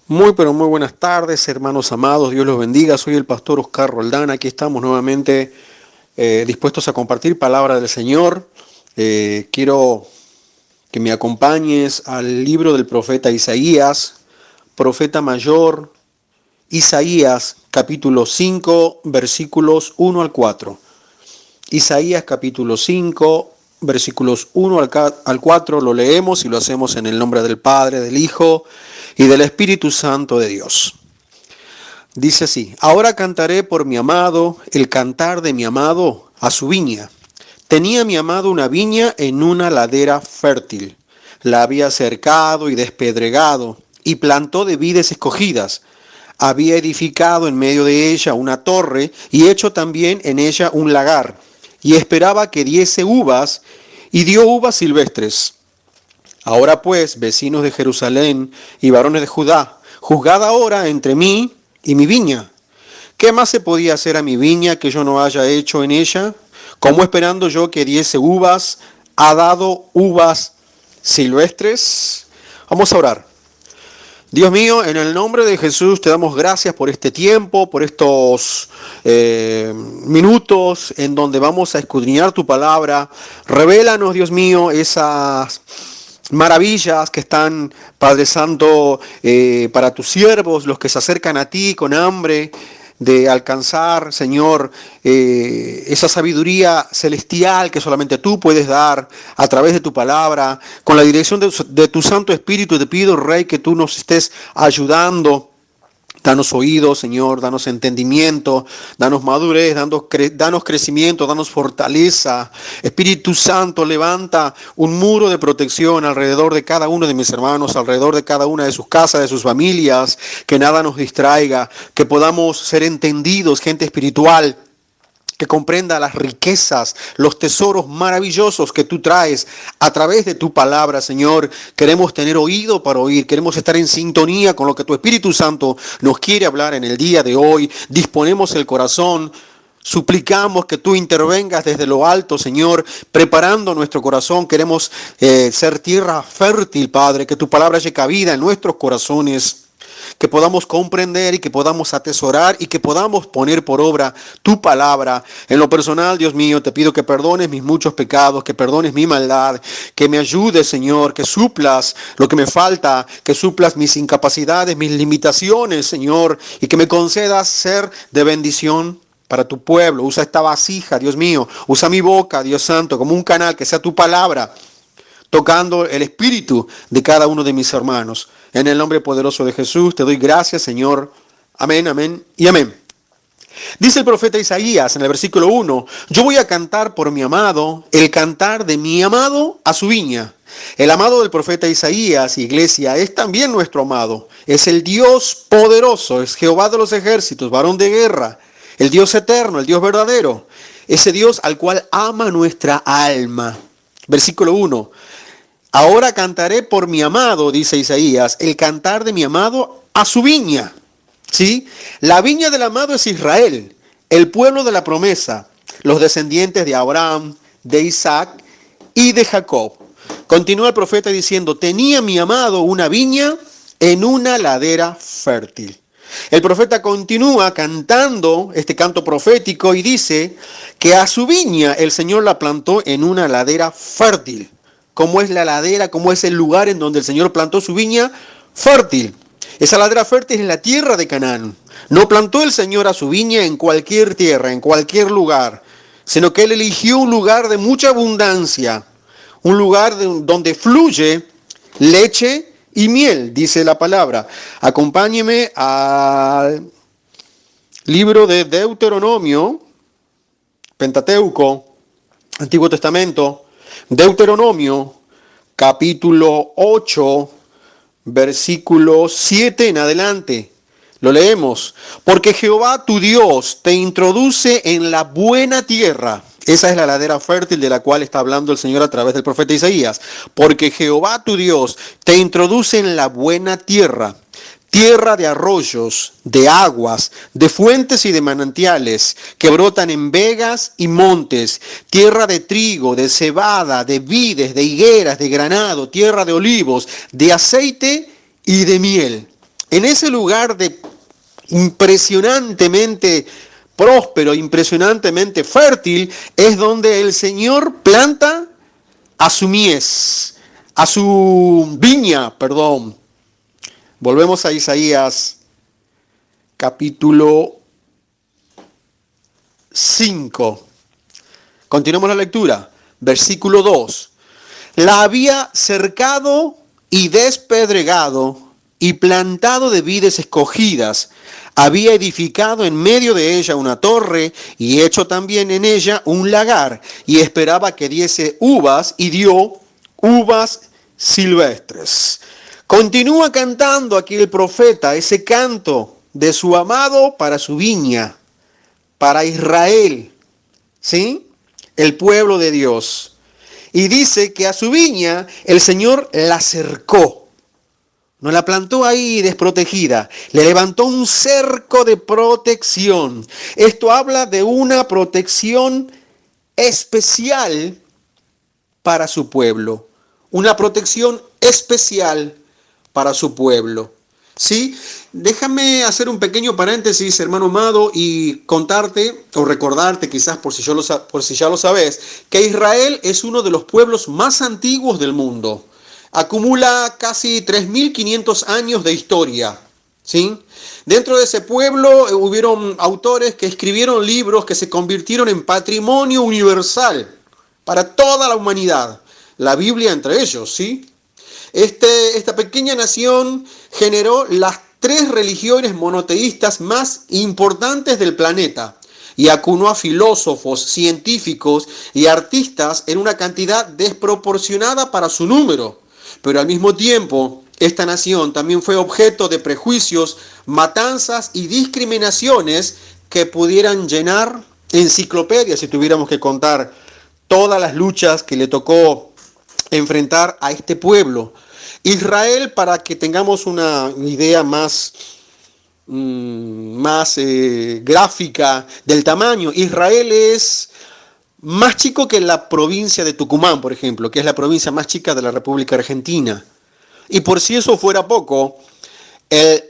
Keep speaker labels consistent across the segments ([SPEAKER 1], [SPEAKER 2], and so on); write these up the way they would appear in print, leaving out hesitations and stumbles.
[SPEAKER 1] Muy, pero muy buenas tardes, hermanos amados. Dios los bendiga. Soy el pastor Oscar Roldán. Aquí estamos nuevamente dispuestos a compartir palabra del Señor. Quiero que me acompañes al libro del profeta Isaías, profeta mayor, Isaías capítulo 5, versículos 1 al 4. Isaías capítulo 5, versículos 1 al 4, lo leemos y lo hacemos en el nombre del Padre, del Hijo y del Espíritu Santo de Dios. Dice así: ahora cantaré por mi amado, el cantar de mi amado a su viña. Tenía mi amado una viña en una ladera fértil. La había cercado y despedregado, y plantó de vides escogidas. Había edificado en medio de ella una torre, y hecho también en ella un lagar, y esperaba que diese uvas, y dio uvas silvestres. Ahora pues, vecinos de Jerusalén y varones de Judá, juzgad ahora entre mí y mi viña. ¿Qué más se podía hacer a mi viña que yo no haya hecho en ella? ¿Cómo esperando yo que diese uvas, ha dado uvas silvestres? Vamos a orar. Dios mío, en el nombre de Jesús te damos gracias por este tiempo, por estos minutos en donde vamos a escudriñar tu palabra. Revélanos, Dios mío, esas maravillas que están, Padre Santo, para tus siervos, los que se acercan a ti con hambre de alcanzar, Señor, esa sabiduría celestial que solamente tú puedes dar a través de tu palabra, con la dirección de tu Santo Espíritu. Te pido, Rey, que tú nos estés ayudando. Danos oídos, Señor, danos entendimiento, danos madurez, danos crecimiento, danos fortaleza. Espíritu Santo, levanta un muro de protección alrededor de cada uno de mis hermanos, alrededor de cada una de sus casas, de sus familias, que nada nos distraiga, que podamos ser entendidos, gente espiritual, que comprenda las riquezas, los tesoros maravillosos que tú traes a través de tu palabra, Señor. Queremos tener oído para oír, queremos estar en sintonía con lo que tu Espíritu Santo nos quiere hablar en el día de hoy. Disponemos el corazón, suplicamos que tú intervengas desde lo alto, Señor, preparando nuestro corazón. Queremos ser tierra fértil, Padre, que tu palabra llegue a vida en nuestros corazones, que podamos comprender y que podamos atesorar y que podamos poner por obra tu palabra. En lo personal, Dios mío, te pido que perdones mis muchos pecados, que perdones mi maldad, que me ayudes, Señor, que suplas lo que me falta, que suplas mis incapacidades, mis limitaciones, Señor, y que me concedas ser de bendición para tu pueblo. Usa esta vasija, Dios mío, usa mi boca, Dios Santo, como un canal, que sea tu palabra, tocando el espíritu de cada uno de mis hermanos. En el nombre poderoso de Jesús te doy gracias, Señor. Amén, amén y amén. Dice el profeta Isaías en el versículo 1, yo voy a cantar por mi amado, el cantar de mi amado a su viña. El amado del profeta Isaías, iglesia, es también nuestro amado. Es el Dios poderoso, es Jehová de los ejércitos, varón de guerra, el Dios eterno, el Dios verdadero. Ese Dios al cual ama nuestra alma. Versículo 1. Ahora cantaré por mi amado, dice Isaías, el cantar de mi amado a su viña. ¿Sí? La viña del amado es Israel, el pueblo de la promesa, los descendientes de Abraham, de Isaac y de Jacob. Continúa el profeta diciendo, tenía mi amado una viña en una ladera fértil. El profeta continúa cantando este canto profético y dice que a su viña el Señor la plantó en una ladera fértil. ¿Cómo es la ladera? ¿Cómo es el lugar en donde el Señor plantó su viña? Fértil. Esa ladera fértil es la tierra de Canaán. No plantó el Señor a su viña en cualquier tierra, en cualquier lugar, sino que Él eligió un lugar de mucha abundancia, un lugar donde fluye leche y miel, dice la palabra. Acompáñeme al libro de Deuteronomio, Pentateuco, Antiguo Testamento. Deuteronomio, capítulo 8, versículo 7 en adelante. Lo leemos. Porque Jehová tu Dios te introduce en la buena tierra. Esa es la ladera fértil de la cual está hablando el Señor a través del profeta Isaías. Porque Jehová tu Dios te introduce en la buena tierra. Tierra de arroyos, de aguas, de fuentes y de manantiales que brotan en vegas y montes, tierra de trigo, de cebada, de vides, de higueras, de granado, tierra de olivos, de aceite y de miel. En ese lugar de impresionantemente próspero, impresionantemente fértil, es donde el Señor planta a su mies, a su viña, perdón. Volvemos a Isaías capítulo 5. Continuamos la lectura. Versículo 2. La había cercado y despedregado y plantado de vides escogidas. Había edificado en medio de ella una torre y hecho también en ella un lagar, y esperaba que diese uvas, y dio uvas silvestres. Continúa cantando aquí el profeta ese canto de su amado para su viña, para Israel, ¿sí? El pueblo de Dios. Y dice que a su viña el Señor la cercó. No la plantó ahí desprotegida, le levantó un cerco de protección. Esto habla de una protección especial para su pueblo. Una protección especial para su pueblo. ¿Sí? Déjame hacer un pequeño paréntesis, hermano amado, y contarte o recordarte, quizás por si ya lo sabes, que Israel es uno de los pueblos más antiguos del mundo. Acumula casi 3.500 años de historia, ¿sí? Dentro de ese pueblo hubieron autores que escribieron libros que se convirtieron en patrimonio universal para toda la humanidad. La Biblia entre ellos, ¿sí? Esta pequeña nación generó las 3 religiones monoteístas más importantes del planeta y acunó a filósofos, científicos y artistas en una cantidad desproporcionada para su número. Pero al mismo tiempo, esta nación también fue objeto de prejuicios, matanzas y discriminaciones que pudieran llenar enciclopedias si tuviéramos que contar todas las luchas que le tocó enfrentar a este pueblo. Israel, para que tengamos una idea más gráfica del tamaño, Israel es más chico que la provincia de Tucumán, por ejemplo, que es la provincia más chica de la República Argentina. Y por si eso fuera poco, el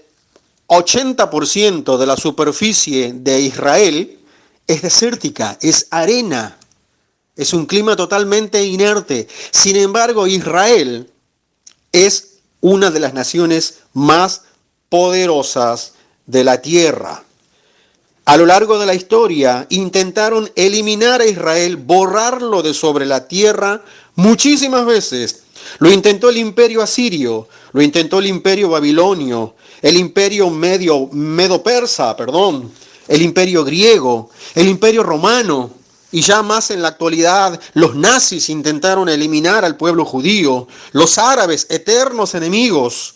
[SPEAKER 1] 80% de la superficie de Israel es desértica, es arena, es un clima totalmente inerte. Sin embargo, Israel es una de las naciones más poderosas de la tierra. A lo largo de la historia intentaron eliminar a Israel, borrarlo de sobre la tierra muchísimas veces. Lo intentó el imperio asirio, lo intentó el imperio babilonio, el imperio medo-persa, el imperio griego, el imperio romano. Y ya más en la actualidad, los nazis intentaron eliminar al pueblo judío, los árabes, eternos enemigos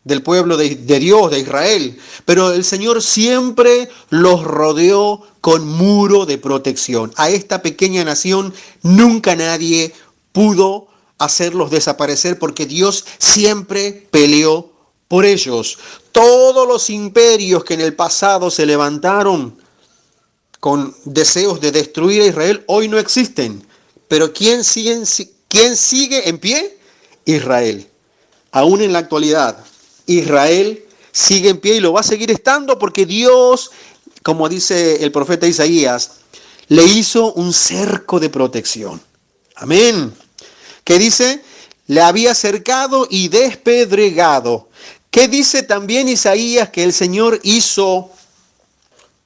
[SPEAKER 1] del pueblo de Dios, de Israel. Pero el Señor siempre los rodeó con muro de protección. A esta pequeña nación nunca nadie pudo hacerlos desaparecer porque Dios siempre peleó por ellos. Todos los imperios que en el pasado se levantaron con deseos de destruir a Israel, hoy no existen. Pero ¿quién sigue en pie? Israel. Aún en la actualidad, Israel sigue en pie y lo va a seguir estando porque Dios, como dice el profeta Isaías, le hizo un cerco de protección. Amén. ¿Qué dice? Le había cercado y despedregado. ¿Qué dice también Isaías que el Señor hizo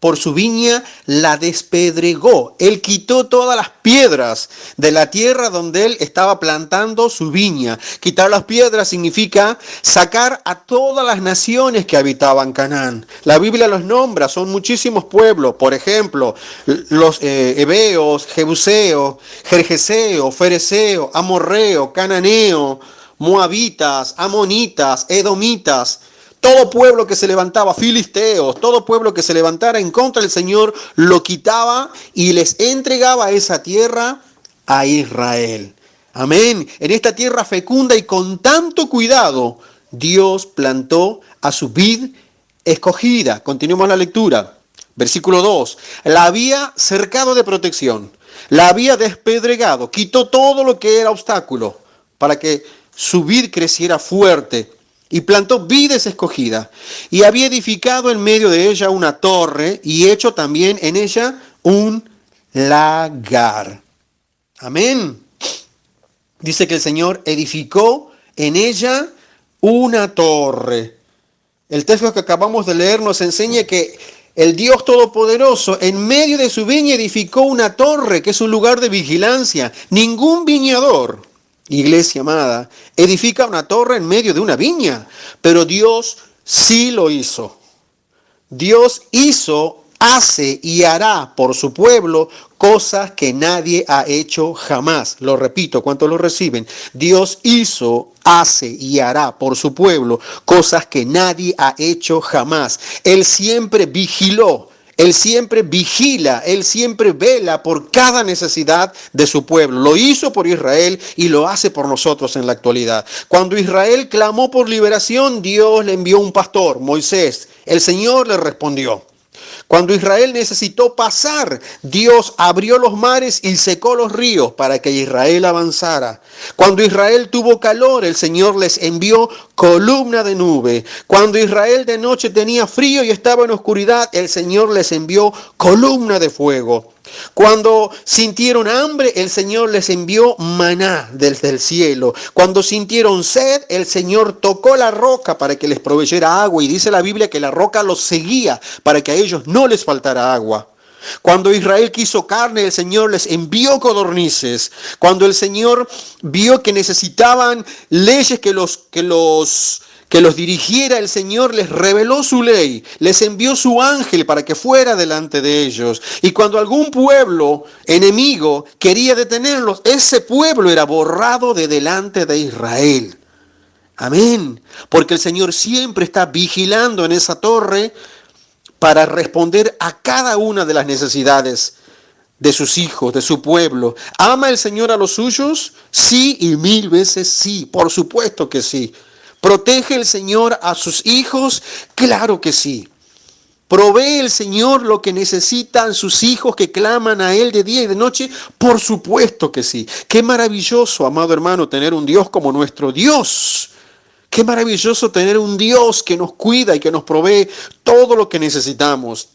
[SPEAKER 1] por su viña? La despedregó. Él quitó todas las piedras de la tierra donde él estaba plantando su viña. Quitar las piedras significa sacar a todas las naciones que habitaban Canaán. La Biblia los nombra, son muchísimos pueblos. Por ejemplo, los heveos, jebuseos, gergeseos, ferezeos, amorreos, cananeos, moabitas, amonitas, edomitas. Todo pueblo que se levantaba, filisteos, todo pueblo que se levantara en contra del Señor, lo quitaba y les entregaba esa tierra a Israel. Amén. En esta tierra fecunda y con tanto cuidado, Dios plantó a su vid escogida. Continuemos la lectura. Versículo 2. La había cercado de protección, la había despedregado, quitó todo lo que era obstáculo para que su vid creciera fuerte. y plantó vides escogidas, y había edificado en medio de ella una torre, y hecho también en ella un lagar. Amén. Dice que el Señor edificó en ella una torre. El texto que acabamos de leer nos enseña que el Dios Todopoderoso en medio de su viña edificó una torre, que es un lugar de vigilancia. Ningún viñador, iglesia amada, edifica una torre en medio de una viña, pero Dios sí lo hizo. Dios hizo, hace y hará por su pueblo cosas que nadie ha hecho jamás. Lo repito, ¿cuántos lo reciben? Dios hizo, hace y hará por su pueblo cosas que nadie ha hecho jamás. Él siempre vigiló. Él siempre vigila, Él siempre vela por cada necesidad de su pueblo. Lo hizo por Israel y lo hace por nosotros en la actualidad. Cuando Israel clamó por liberación, Dios le envió un pastor, Moisés. El Señor le respondió. Cuando Israel necesitó pasar, Dios abrió los mares y secó los ríos para que Israel avanzara. Cuando Israel tuvo calor, el Señor les envió columna de nube. Cuando Israel de noche tenía frío y estaba en oscuridad, el Señor les envió columna de fuego. Cuando sintieron hambre, el Señor les envió maná desde el cielo. Cuando sintieron sed, el Señor tocó la roca para que les proveyera agua. Y dice la Biblia que la roca los seguía para que a ellos no les faltara agua. Cuando Israel quiso carne, el Señor les envió codornices. Cuando el Señor vio que necesitaban leyes que los dirigiera, el Señor les reveló su ley, les envió su ángel para que fuera delante de ellos. Y cuando algún pueblo enemigo quería detenerlos, ese pueblo era borrado de delante de Israel. Amén. Porque el Señor siempre está vigilando en esa torre para responder a cada una de las necesidades de sus hijos, de su pueblo. ¿Ama el Señor a los suyos? Sí, y 1000 veces sí, por supuesto que sí. ¿Protege el Señor a sus hijos? Claro que sí. ¿Provee el Señor lo que necesitan sus hijos que claman a Él de día y de noche? Por supuesto que sí. Qué maravilloso, amado hermano, tener un Dios como nuestro Dios. Qué maravilloso tener un Dios que nos cuida y que nos provee todo lo que necesitamos.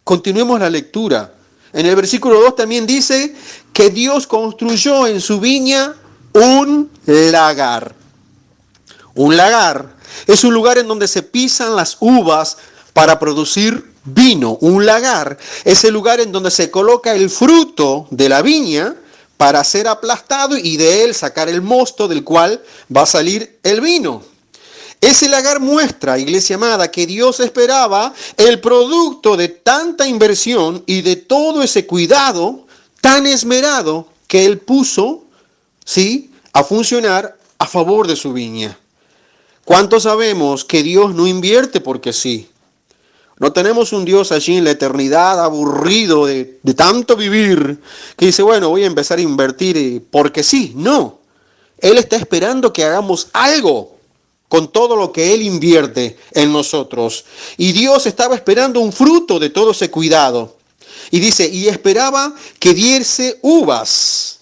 [SPEAKER 1] Continuemos la lectura. En el versículo 2 también dice que Dios construyó en su viña un lagar. Un lagar es un lugar en donde se pisan las uvas para producir vino. Un lagar es el lugar en donde se coloca el fruto de la viña para ser aplastado y de él sacar el mosto del cual va a salir el vino. Ese lagar muestra, iglesia amada, que Dios esperaba el producto de tanta inversión y de todo ese cuidado tan esmerado que Él puso, ¿sí?, a funcionar a favor de su viña. ¿Cuántos sabemos que Dios no invierte porque sí? No tenemos un Dios allí en la eternidad aburrido de tanto vivir que dice, bueno, voy a empezar a invertir porque sí. No, Él está esperando que hagamos algo con todo lo que Él invierte en nosotros. Y Dios estaba esperando un fruto de todo ese cuidado. Y dice, y esperaba que diese uvas,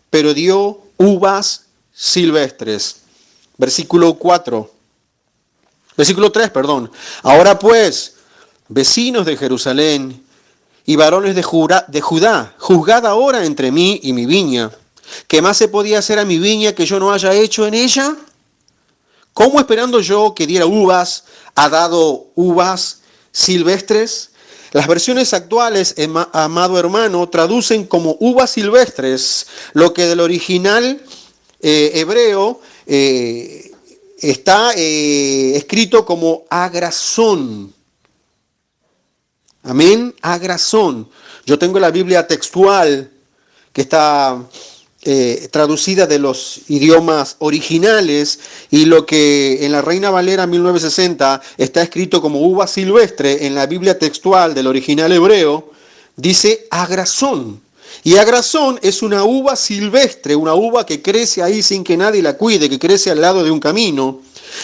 [SPEAKER 1] pero dio uvas silvestres. Versículo 3. Ahora pues, vecinos de Jerusalén y varones de Judá, juzgad ahora entre mí y mi viña. ¿Qué más se podía hacer a mi viña que yo no haya hecho en ella? ¿Cómo esperando yo que diera uvas, ha dado uvas silvestres? Las versiones actuales, amado hermano, traducen como uvas silvestres, lo que del original hebreo está escrito como agrazón. Amén, agrazón. Yo tengo la Biblia textual que está traducida de los idiomas originales, y lo que en la Reina Valera 1960 está escrito como uva silvestre en la Biblia textual del original hebreo, dice agrazón. Y agrazón es una uva silvestre, una uva que crece ahí sin que nadie la cuide, que crece al lado de un camino.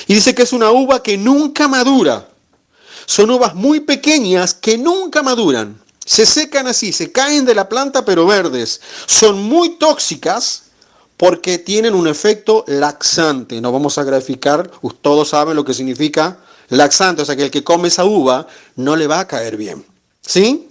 [SPEAKER 1] Y dice que es una uva que nunca madura. Son uvas muy pequeñas que nunca maduran. Se secan así, se caen de la planta pero verdes. Son muy tóxicas porque tienen un efecto laxante. No vamos a graficar, todos saben lo que significa laxante, o sea que el que come esa uva no le va a caer bien. ¿Sí?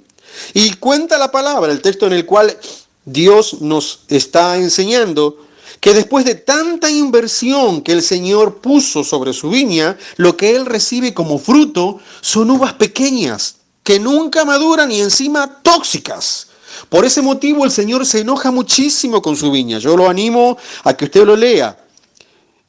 [SPEAKER 1] Y cuenta la palabra, el texto en el cual Dios nos está enseñando que después de tanta inversión que el Señor puso sobre su viña, lo que Él recibe como fruto son uvas pequeñas, que nunca maduran y encima tóxicas. Por ese motivo el Señor se enoja muchísimo con su viña. Yo lo animo a que usted lo lea.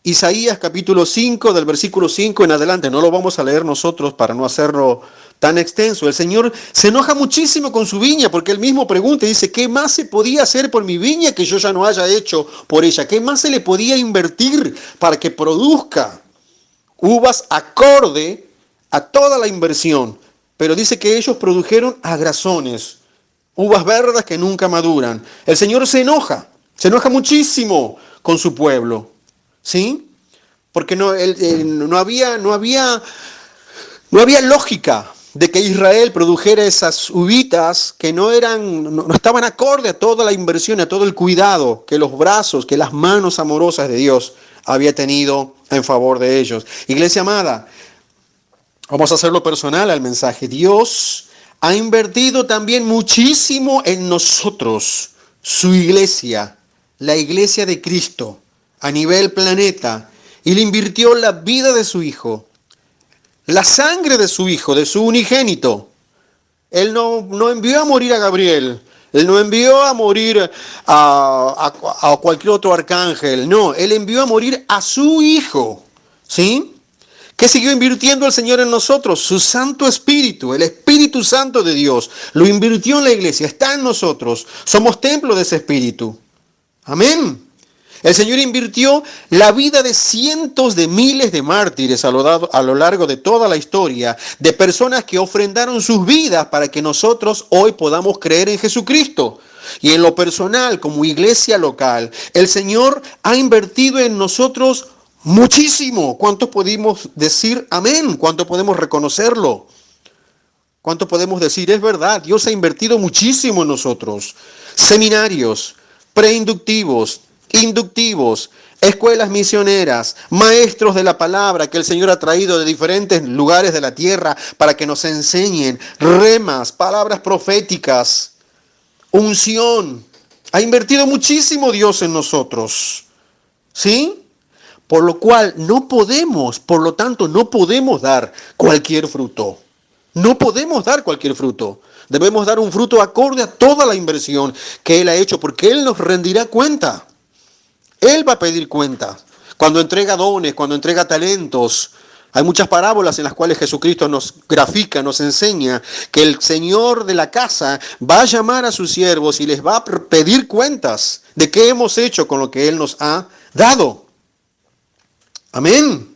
[SPEAKER 1] Isaías capítulo 5, del versículo 5 en adelante. No lo vamos a leer nosotros para no hacerlo tan extenso. El Señor se enoja muchísimo con su viña porque Él mismo pregunta y dice, ¿qué más se podía hacer por mi viña que yo ya no haya hecho por ella? ¿Qué más se le podía invertir para que produzca uvas acorde a toda la inversión? Pero dice que ellos produjeron agrazones, uvas verdes que nunca maduran. El Señor se enoja muchísimo con su pueblo. ¿Sí? Porque no había lógica de que Israel produjera esas uvitas que no estaban acorde a toda la inversión, a todo el cuidado que los brazos, que las manos amorosas de Dios había tenido en favor de ellos. Iglesia amada, vamos a hacerlo personal al mensaje. Dios ha invertido también muchísimo en nosotros, su iglesia, la iglesia de Cristo, a nivel planeta, y le invirtió la vida de su Hijo, la sangre de su Hijo, de su unigénito. Él no envió a morir a Gabriel, Él no envió a morir a cualquier otro arcángel, no, Él envió a morir a su Hijo, ¿sí? ¿Qué siguió invirtiendo el Señor en nosotros? Su Santo Espíritu, el Espíritu Santo de Dios, lo invirtió en la iglesia, está en nosotros, somos templo de ese Espíritu. Amén. El Señor invirtió la vida de cientos de miles de mártires a lo largo de toda la historia, de personas que ofrendaron sus vidas para que nosotros hoy podamos creer en Jesucristo. Y en lo personal, como iglesia local, el Señor ha invertido en nosotros muchísimo. ¿Cuántos podemos decir amén? ¿Cuánto podemos reconocerlo? ¿Cuánto podemos decir es verdad? Dios ha invertido muchísimo en nosotros. Seminarios, preinductivos, inductivos, escuelas misioneras, maestros de la palabra que el Señor ha traído de diferentes lugares de la tierra para que nos enseñen, remas, palabras proféticas, unción. Ha invertido muchísimo Dios en nosotros, ¿sí? Por lo tanto, no podemos dar cualquier fruto. No podemos dar cualquier fruto. Debemos dar un fruto acorde a toda la inversión que Él ha hecho, porque Él nos rendirá cuenta. Él va a pedir cuenta. Cuando entrega dones, cuando entrega talentos. Hay muchas parábolas en las cuales Jesucristo nos grafica, nos enseña que el Señor de la casa va a llamar a sus siervos y les va a pedir cuentas de qué hemos hecho con lo que Él nos ha dado. Amén.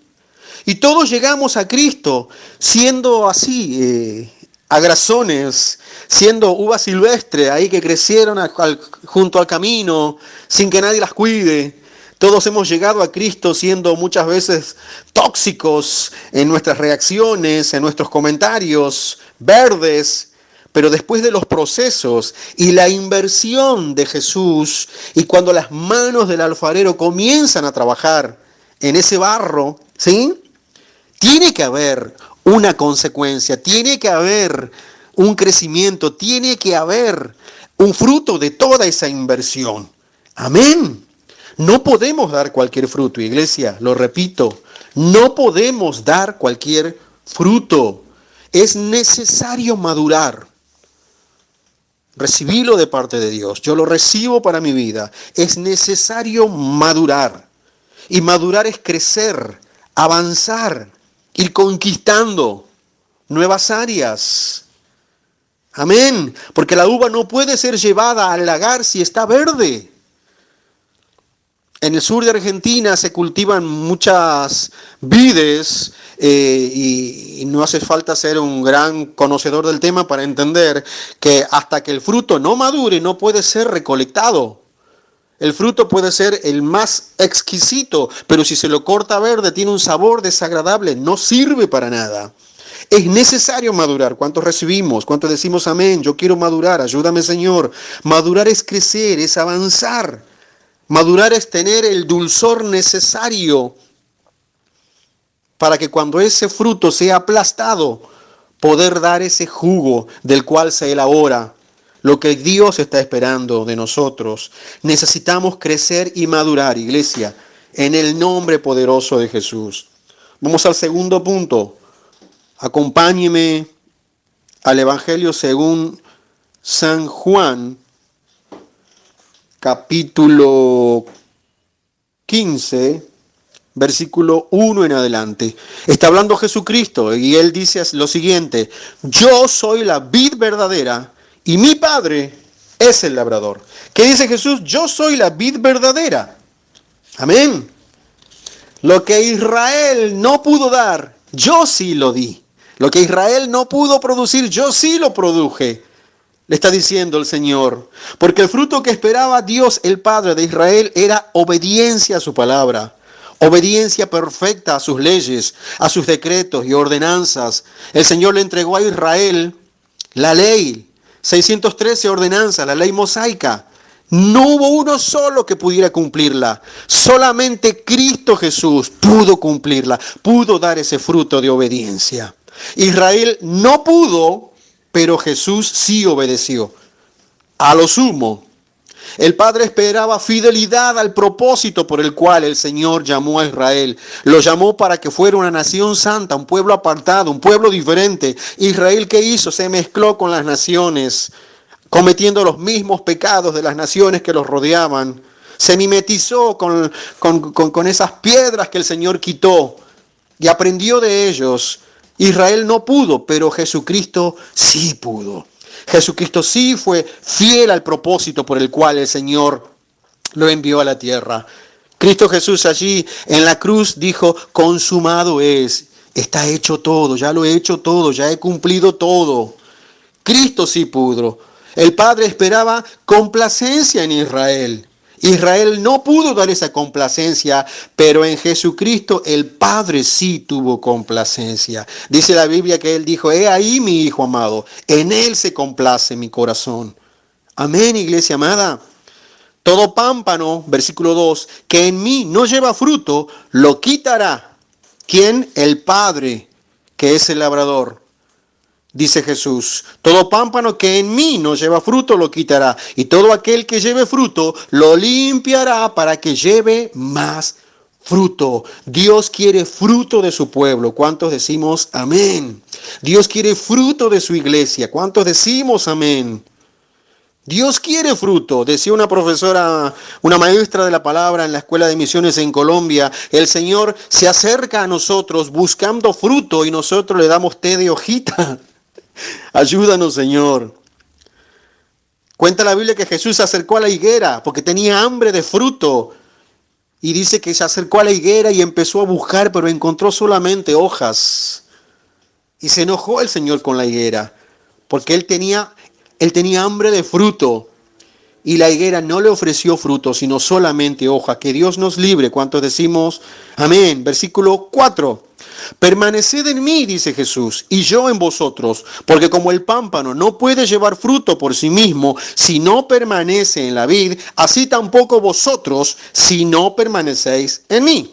[SPEAKER 1] Y todos llegamos a Cristo siendo así, agrazones, siendo uvas silvestres ahí que crecieron junto al camino sin que nadie las cuide. Todos hemos llegado a Cristo siendo muchas veces tóxicos en nuestras reacciones, en nuestros comentarios, verdes, pero después de los procesos y la inversión de Jesús, y cuando las manos del alfarero comienzan a trabajar en ese barro, ¿sí? Tiene que haber una consecuencia, tiene que haber un crecimiento, tiene que haber un fruto de toda esa inversión. Amén. No podemos dar cualquier fruto, iglesia, lo repito, no podemos dar cualquier fruto. Es necesario madurar. Recibirlo de parte de Dios. Yo lo recibo para mi vida. Es necesario madurar. Y madurar es crecer, avanzar, ir conquistando nuevas áreas. Amén. Porque la uva no puede ser llevada al lagar si está verde. En el sur de Argentina se cultivan muchas vides y no hace falta ser un gran conocedor del tema para entender que hasta que el fruto no madure no puede ser recolectado. El fruto puede ser el más exquisito, pero si se lo corta verde tiene un sabor desagradable, no sirve para nada. Es necesario madurar. ¿Cuántos recibimos? ¿Cuántos decimos amén? Yo quiero madurar, ayúdame Señor. Madurar es crecer, es avanzar. Madurar es tener el dulzor necesario para que cuando ese fruto sea aplastado, poder dar ese jugo del cual se elabora lo que Dios está esperando de nosotros. Necesitamos crecer y madurar, iglesia, en el nombre poderoso de Jesús. Vamos al segundo punto. Acompáñeme al Evangelio según San Juan, capítulo 15, versículo 1 en adelante. Está hablando Jesucristo y Él dice lo siguiente: yo soy la vid verdadera y mi Padre es el labrador. ¿Qué dice Jesús? Yo soy la vid verdadera. Amén. Lo que Israel no pudo dar, yo sí lo di. Lo que Israel no pudo producir, yo sí lo produje. Le está diciendo el Señor. Porque el fruto que esperaba Dios, el Padre de Israel, era obediencia a su palabra. Obediencia perfecta a sus leyes, a sus decretos y ordenanzas. El Señor le entregó a Israel la ley, 613 ordenanzas, la ley mosaica. No hubo uno solo que pudiera cumplirla. Solamente Cristo Jesús pudo cumplirla, pudo dar ese fruto de obediencia. Israel no pudo, pero Jesús sí obedeció. A lo sumo, el Padre esperaba fidelidad al propósito por el cual el Señor llamó a Israel. Lo llamó para que fuera una nación santa, un pueblo apartado, un pueblo diferente. Israel, ¿qué hizo? Se mezcló con las naciones, cometiendo los mismos pecados de las naciones que los rodeaban. Se mimetizó con esas piedras que el Señor quitó y aprendió de ellos. Israel no pudo, pero Jesucristo sí pudo. Jesucristo sí fue fiel al propósito por el cual el Señor lo envió a la tierra. Cristo Jesús allí en la cruz dijo: consumado es, está hecho todo, ya lo he hecho todo, ya he cumplido todo. Cristo sí pudo. El Padre esperaba complacencia en Israel. Israel no pudo dar esa complacencia, pero en Jesucristo el Padre sí tuvo complacencia. Dice la Biblia que Él dijo: he ahí mi Hijo amado, en Él se complace mi corazón. Amén, iglesia amada. Todo pámpano, versículo 2, que en mí no lleva fruto, lo quitará. ¿Quién? El Padre, que es el labrador. Dice Jesús: todo pámpano que en mí no lleva fruto lo quitará, y todo aquel que lleve fruto lo limpiará para que lleve más fruto. Dios quiere fruto de su pueblo. ¿Cuántos decimos amén? Dios quiere fruto de su iglesia. ¿Cuántos decimos amén? Dios quiere fruto. Decía una profesora, una maestra de la palabra en la Escuela de Misiones en Colombia: el Señor se acerca a nosotros buscando fruto y nosotros le damos té de hojita. Ayúdanos, Señor. Cuenta la Biblia que Jesús se acercó a la higuera porque tenía hambre de fruto. Y dice que se acercó a la higuera y empezó a buscar, pero encontró solamente hojas. Y se enojó el Señor con la higuera porque él tenía hambre de fruto. Y la higuera no le ofreció fruto, sino solamente hoja. Que Dios nos libre. ¿Cuántos decimos amén? Versículo 4. Permaneced en mí, dice Jesús, y yo en vosotros, porque como el pámpano no puede llevar fruto por sí mismo si no permanece en la vid, así tampoco vosotros si no permanecéis en mí.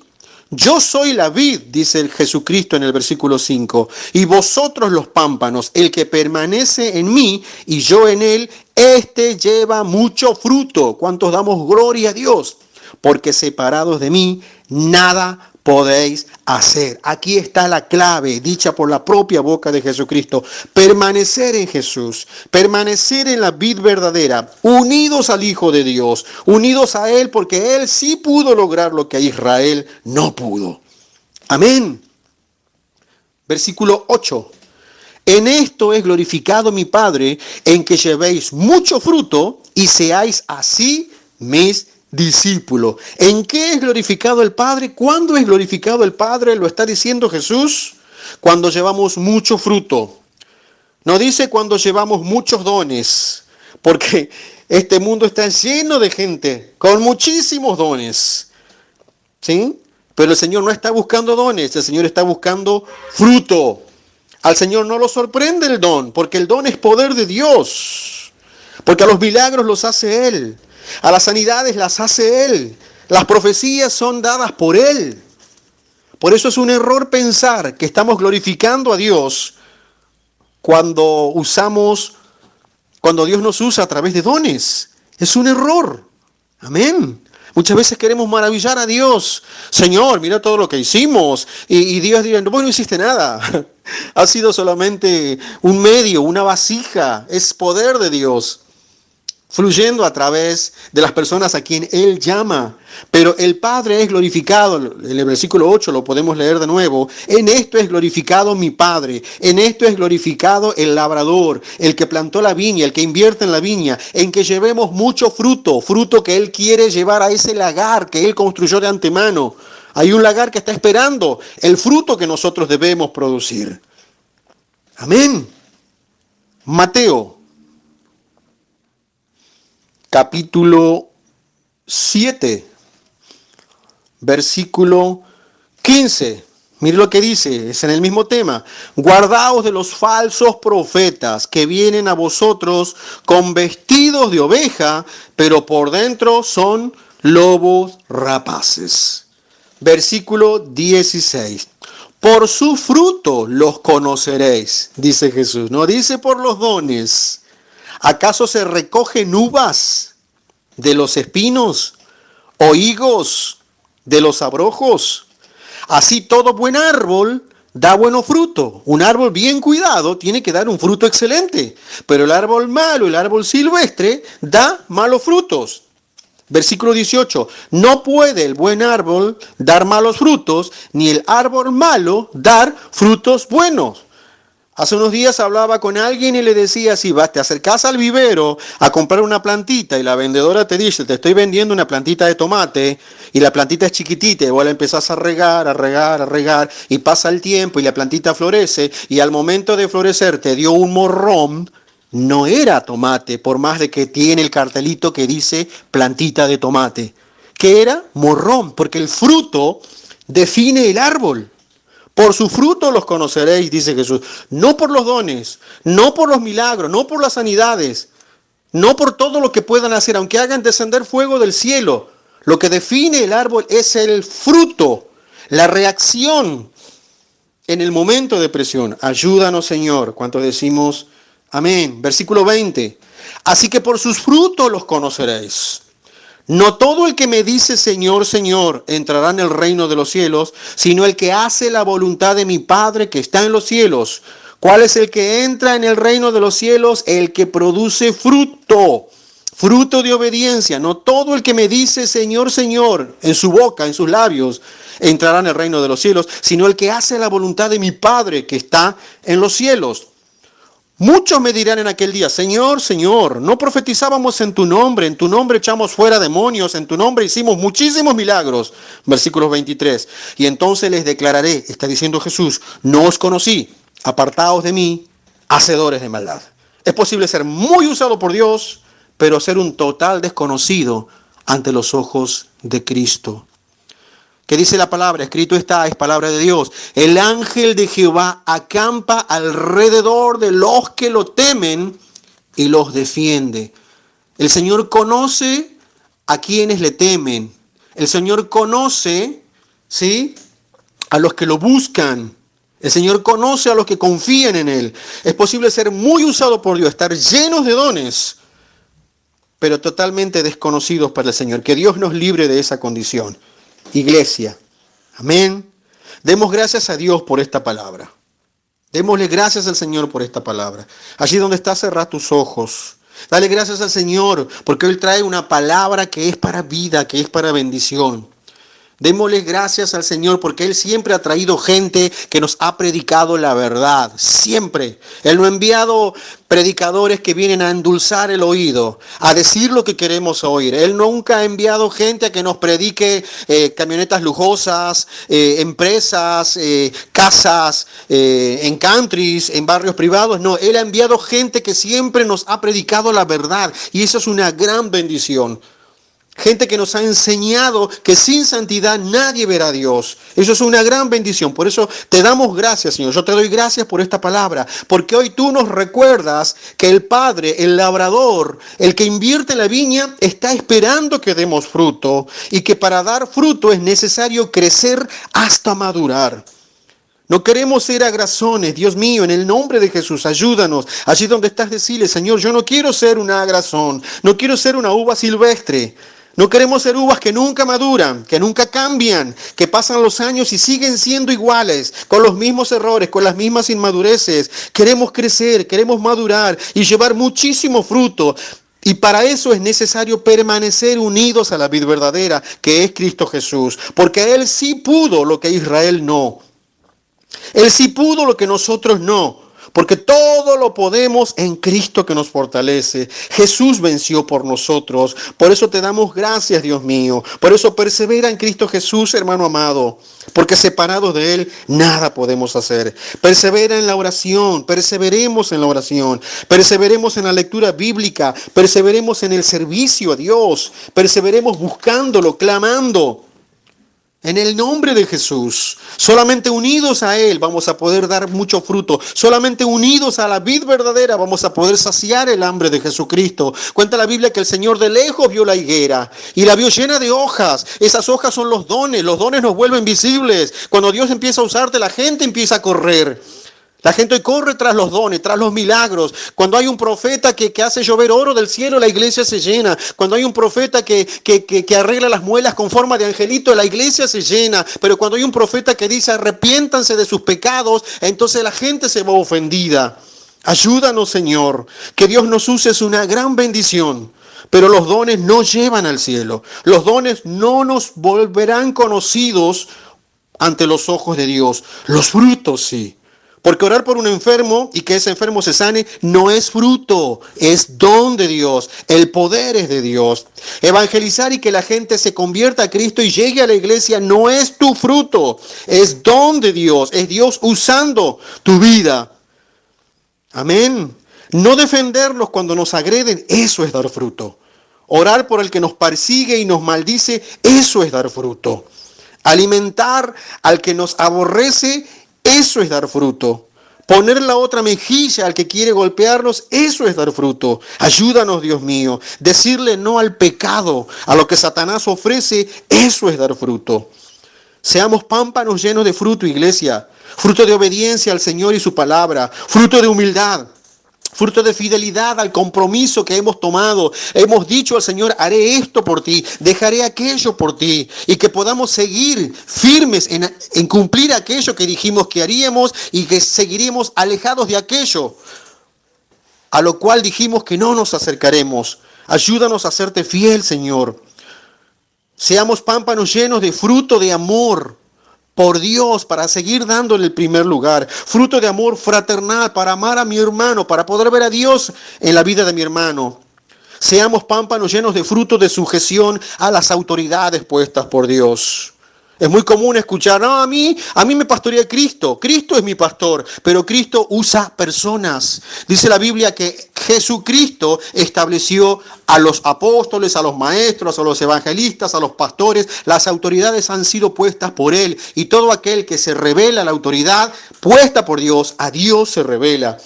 [SPEAKER 1] Yo soy la vid, dice el Jesucristo en el versículo 5, y vosotros los pámpanos. El que permanece en mí y yo en él, este lleva mucho fruto. ¿Cuántos damos gloria a Dios? Porque separados de mí, nada podéis hacer. Aquí está la clave, dicha por la propia boca de Jesucristo. Permanecer en Jesús, permanecer en la vid verdadera, unidos al Hijo de Dios, unidos a Él, porque Él sí pudo lograr lo que Israel no pudo. Amén. Versículo 8. En esto es glorificado mi Padre, en que llevéis mucho fruto y seáis así mis discípulo. ¿En qué es glorificado el Padre? ¿Cuándo es glorificado el Padre? Lo está diciendo Jesús. Cuando llevamos mucho fruto. No dice cuando llevamos muchos dones, porque este mundo está lleno de gente con muchísimos dones. ¿Sí? Pero el Señor no está buscando dones, el Señor está buscando fruto. Al Señor no lo sorprende el don, porque el don es poder de Dios. Porque a los milagros los hace Él. A las sanidades las hace Él. Las profecías son dadas por Él. Por eso es un error pensar que estamos glorificando a Dios cuando Dios nos usa a través de dones. Es un error. Amén. Muchas veces queremos maravillar a Dios. Señor, mira todo lo que hicimos. Y Dios dirá, vos no hiciste nada. Ha sido solamente un medio, una vasija. Es poder de Dios fluyendo a través de las personas a quien Él llama. Pero el Padre es glorificado. En el versículo 8 lo podemos leer de nuevo. En esto es glorificado mi Padre. En esto es glorificado el labrador, el que plantó la viña, el que invierte en la viña, en que llevemos mucho fruto, fruto que Él quiere llevar a ese lagar que Él construyó de antemano. Hay un lagar que está esperando el fruto que nosotros debemos producir. Amén. Mateo capítulo 7, versículo 15. Mire lo que dice, es en el mismo tema. Guardaos de los falsos profetas que vienen a vosotros con vestidos de oveja, pero por dentro son lobos rapaces. Versículo 16. Por su fruto los conoceréis, dice Jesús. No dice por los dones. ¿Acaso se recogen uvas de los espinos o higos de los abrojos? Así todo buen árbol da bueno fruto. Un árbol bien cuidado tiene que dar un fruto excelente. Pero el árbol malo, el árbol silvestre, da malos frutos. Versículo 18. No puede el buen árbol dar malos frutos, ni el árbol malo dar frutos buenos. Hace unos días hablaba con alguien y le decía, si vas, te acercás al vivero a comprar una plantita y la vendedora te dice, te estoy vendiendo una plantita de tomate y la plantita es chiquitita y vos la empezás a regar y pasa el tiempo y la plantita florece y al momento de florecer te dio un morrón, no era tomate, por más de que tiene el cartelito que dice plantita de tomate. ¿Qué era? Morrón, porque el fruto define el árbol. Por su fruto los conoceréis, dice Jesús. No por los dones, no por los milagros, no por las sanidades, no por todo lo que puedan hacer, aunque hagan descender fuego del cielo. Lo que define el árbol es el fruto, la reacción en el momento de presión. Ayúdanos, Señor. ¿Cuántos decimos amén? Versículo 20. Así que por sus frutos los conoceréis. No todo el que me dice Señor, Señor, entrará en el reino de los cielos, sino el que hace la voluntad de mi Padre que está en los cielos. ¿Cuál es el que entra en el reino de los cielos? El que produce fruto, fruto de obediencia. No todo el que me dice Señor, Señor, en su boca, en sus labios, entrará en el reino de los cielos, sino el que hace la voluntad de mi Padre que está en los cielos. Muchos me dirán en aquel día, Señor, Señor, no profetizábamos en tu nombre echamos fuera demonios, en tu nombre hicimos muchísimos milagros. Versículo 23. Y entonces les declararé, está diciendo Jesús, no os conocí, apartaos de mí, hacedores de maldad. Es posible ser muy usado por Dios, pero ser un total desconocido ante los ojos de Cristo. ¿Qué dice la palabra? Escrito está, es palabra de Dios. El ángel de Jehová acampa alrededor de los que lo temen y los defiende. El Señor conoce a quienes le temen. El Señor conoce, ¿sí?, a los que lo buscan. El Señor conoce a los que confían en Él. Es posible ser muy usado por Dios, estar llenos de dones, pero totalmente desconocidos para el Señor. Que Dios nos libre de esa condición. Iglesia, amén. Demos gracias a Dios por esta palabra. Démosle gracias al Señor por esta palabra. Allí donde estás, cerrá tus ojos. Dale gracias al Señor porque Él trae una palabra que es para vida, que es para bendición. Démosle gracias al Señor porque Él siempre ha traído gente que nos ha predicado la verdad. Siempre. Él no ha enviado predicadores que vienen a endulzar el oído, a decir lo que queremos oír. Él nunca ha enviado gente a que nos predique camionetas lujosas, empresas, casas, en countries, en barrios privados. No, Él ha enviado gente que siempre nos ha predicado la verdad. Y eso es una gran bendición. Gente que nos ha enseñado que sin santidad nadie verá a Dios. Eso es una gran bendición. Por eso te damos gracias, Señor. Yo te doy gracias por esta palabra. Porque hoy tú nos recuerdas que el Padre, el labrador, el que invierte en la viña, está esperando que demos fruto. Y que para dar fruto es necesario crecer hasta madurar. No queremos ser agrazones, Dios mío, en el nombre de Jesús, ayúdanos. Allí donde estás, decirle, Señor, yo no quiero ser una agrazón, no quiero ser una uva silvestre. No queremos ser uvas que nunca maduran, que nunca cambian, que pasan los años y siguen siendo iguales, con los mismos errores, con las mismas inmadureces. Queremos crecer, queremos madurar y llevar muchísimo fruto. Y para eso es necesario permanecer unidos a la vid verdadera, que es Cristo Jesús. Porque Él sí pudo lo que Israel no. Él sí pudo lo que nosotros no. Porque todo lo podemos en Cristo que nos fortalece. Jesús venció por nosotros. Por eso te damos gracias, Dios mío. Por eso persevera en Cristo Jesús, hermano amado. Porque separados de Él, nada podemos hacer. Persevera en la oración. Perseveremos en la oración. Perseveremos en la lectura bíblica. Perseveremos en el servicio a Dios. Perseveremos buscándolo, clamando. En el nombre de Jesús, solamente unidos a Él vamos a poder dar mucho fruto. Solamente unidos a la vid verdadera vamos a poder saciar el hambre de Jesucristo. Cuenta la Biblia que el Señor de lejos vio la higuera y la vio llena de hojas. Esas hojas son los dones nos vuelven visibles. Cuando Dios empieza a usarte, la gente empieza a correr. La gente corre tras los dones, tras los milagros. Cuando hay un profeta que hace llover oro del cielo, la iglesia se llena. Cuando hay un profeta que arregla las muelas con forma de angelito, la iglesia se llena. Pero cuando hay un profeta que dice arrepiéntanse de sus pecados, entonces la gente se va ofendida. Ayúdanos, Señor. Que Dios nos use es una gran bendición. Pero los dones no llevan al cielo. Los dones no nos volverán conocidos ante los ojos de Dios. Los frutos sí. Porque orar por un enfermo y que ese enfermo se sane no es fruto, es don de Dios, el poder es de Dios. Evangelizar y que la gente se convierta a Cristo y llegue a la iglesia no es tu fruto, es don de Dios, es Dios usando tu vida. Amén. No defenderlos cuando nos agreden, eso es dar fruto. Orar por el que nos persigue y nos maldice, eso es dar fruto. Alimentar al que nos aborrece, eso es dar fruto. Poner la otra mejilla al que quiere golpearnos, eso es dar fruto. Ayúdanos, Dios mío. Decirle no al pecado, a lo que Satanás ofrece, eso es dar fruto. Seamos pámpanos llenos de fruto, iglesia. Fruto de obediencia al Señor y su palabra. Fruto de humildad. Fruto de fidelidad al compromiso que hemos tomado. Hemos dicho al Señor, haré esto por ti, dejaré aquello por ti. Y que podamos seguir firmes en cumplir aquello que dijimos que haríamos y que seguiremos alejados de aquello a lo cual dijimos que no nos acercaremos. Ayúdanos a serte fiel, Señor. Seamos pámpanos llenos de fruto de amor por Dios, para seguir dándole el primer lugar. Fruto de amor fraternal, para amar a mi hermano, para poder ver a Dios en la vida de mi hermano. Seamos pámpanos llenos de fruto de sujeción a las autoridades puestas por Dios. Es muy común escuchar, no, a mí me pastorea Cristo. Cristo es mi pastor, pero Cristo usa personas. Dice la Biblia que Jesucristo estableció a los apóstoles, a los maestros, a los evangelistas, a los pastores. Las autoridades han sido puestas por Él. Y todo aquel que se revela a la autoridad puesta por Dios, a Dios se revela.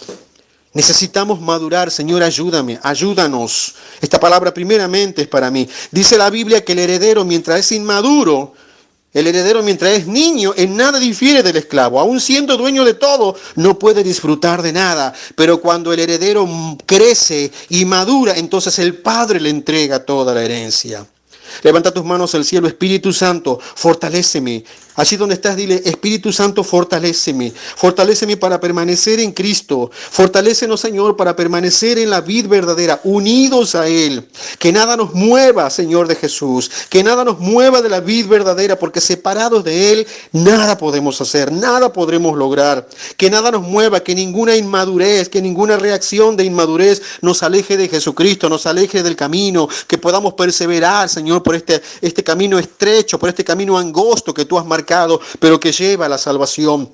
[SPEAKER 1] Necesitamos madurar, Señor, ayúdame, ayúdanos. Esta palabra primeramente es para mí. Dice la Biblia que el heredero, mientras es inmaduro, el heredero mientras es niño en nada difiere del esclavo. Aún siendo dueño de todo, no puede disfrutar de nada. Pero cuando el heredero crece y madura, entonces el Padre le entrega toda la herencia. Levanta tus manos al cielo. Espíritu Santo, fortaléceme. Allí donde estás, dile, Espíritu Santo, fortaléceme. Fortaléceme para permanecer en Cristo. Fortalécenos, Señor, para permanecer en la vid verdadera, unidos a Él. Que nada nos mueva, Señor de Jesús. Que nada nos mueva de la vid verdadera, porque separados de Él, nada podemos hacer, nada podremos lograr. Que nada nos mueva, que ninguna inmadurez, que ninguna reacción de inmadurez nos aleje de Jesucristo, nos aleje del camino. Que podamos perseverar, Señor, por este camino estrecho, por este camino angosto que tú has marcado, pero que lleva a la salvación.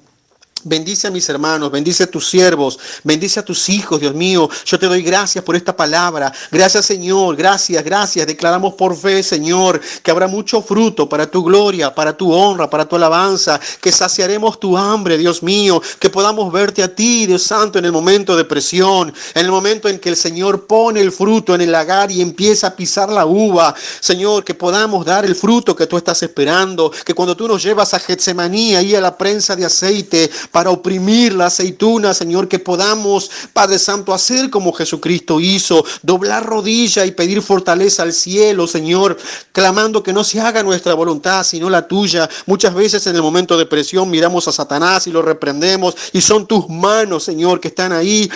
[SPEAKER 1] Bendice a mis hermanos, bendice a tus siervos, bendice a tus hijos, Dios mío. Yo te doy gracias por esta palabra. Gracias, Señor, gracias, gracias. Declaramos por fe, Señor, que habrá mucho fruto para tu gloria, para tu honra, para tu alabanza, que saciaremos tu hambre, Dios mío, que podamos verte a ti, Dios Santo, en el momento de presión, en el momento en que el Señor pone el fruto en el lagar y empieza a pisar la uva. Señor, que podamos dar el fruto que tú estás esperando, que cuando tú nos llevas a Getsemaní, ahí a la prensa de aceite, para oprimir la aceituna, Señor, que podamos, Padre Santo, hacer como Jesucristo hizo, doblar rodilla y pedir fortaleza al cielo, Señor, clamando que no se haga nuestra voluntad, sino la tuya. Muchas veces en el momento de presión miramos a Satanás y lo reprendemos, y son tus manos, Señor, que están ahí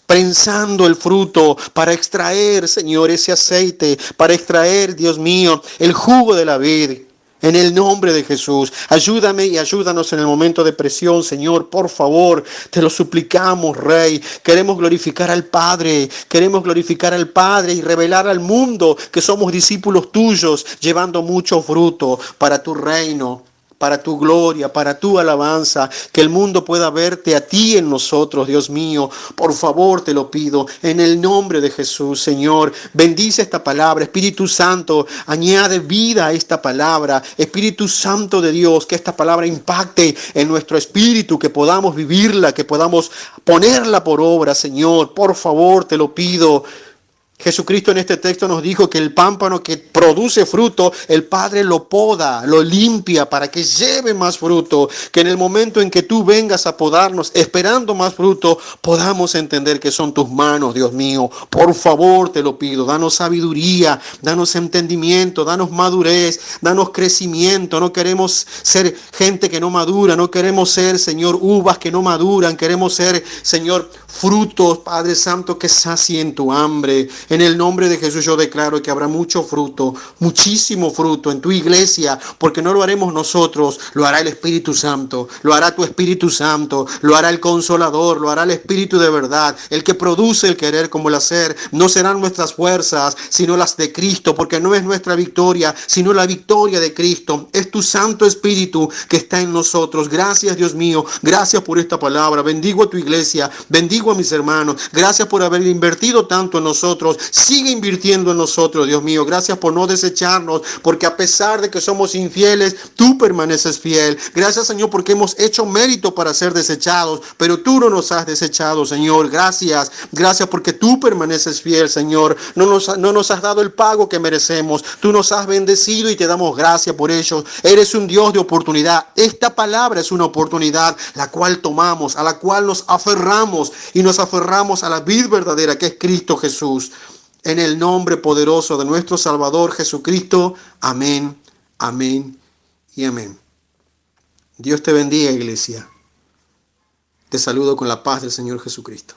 [SPEAKER 1] prensando el fruto para extraer, Señor, ese aceite, para extraer, Dios mío, el jugo de la vid. En el nombre de Jesús, ayúdame y ayúdanos en el momento de presión, Señor, por favor, te lo suplicamos, Rey. Queremos glorificar al Padre y revelar al mundo que somos discípulos tuyos, llevando mucho fruto para tu reino, para tu gloria, para tu alabanza, que el mundo pueda verte a ti en nosotros, Dios mío. Por favor, te lo pido, en el nombre de Jesús, Señor. Bendice esta palabra, Espíritu Santo, añade vida a esta palabra. Espíritu Santo de Dios, que esta palabra impacte en nuestro espíritu, que podamos vivirla, que podamos ponerla por obra, Señor. Por favor, te lo pido. Jesucristo en este texto nos dijo que el pámpano que produce fruto, el Padre lo poda, lo limpia para que lleve más fruto. Que en el momento en que tú vengas a podarnos, esperando más fruto, podamos entender que son tus manos, Dios mío. Por favor, te lo pido, danos sabiduría, danos entendimiento, danos madurez, danos crecimiento. No queremos ser gente que no madura, no queremos ser, Señor, uvas que no maduran. Queremos ser, Señor, frutos, Padre Santo, que sacien tu hambre. En el nombre de Jesús yo declaro que habrá mucho fruto, muchísimo fruto en tu iglesia, porque no lo haremos nosotros, lo hará el Espíritu Santo, lo hará tu Espíritu Santo, lo hará el Consolador, lo hará el Espíritu de verdad, el que produce el querer como el hacer. No serán nuestras fuerzas, sino las de Cristo, porque no es nuestra victoria, sino la victoria de Cristo. Es tu Santo Espíritu que está en nosotros. Gracias, Dios mío, gracias por esta palabra. Bendigo a tu iglesia, bendigo a mis hermanos. Gracias por haber invertido tanto en nosotros. Sigue invirtiendo en nosotros, Dios mío. Gracias por no desecharnos, porque a pesar de que somos infieles, tú permaneces fiel. Gracias, Señor, porque hemos hecho mérito para ser desechados, pero tú no nos has desechado, Señor. Gracias, gracias porque tú permaneces fiel, Señor. No nos has dado el pago que merecemos. Tú nos has bendecido y te damos gracias por ello. Eres un Dios de oportunidad. Esta palabra es una oportunidad, la cual tomamos, a la cual nos aferramos, y nos aferramos a la vid verdadera, que es Cristo Jesús. En el nombre poderoso de nuestro Salvador Jesucristo. Amén, amén y amén. Dios te bendiga, iglesia. Te saludo con la paz del Señor Jesucristo.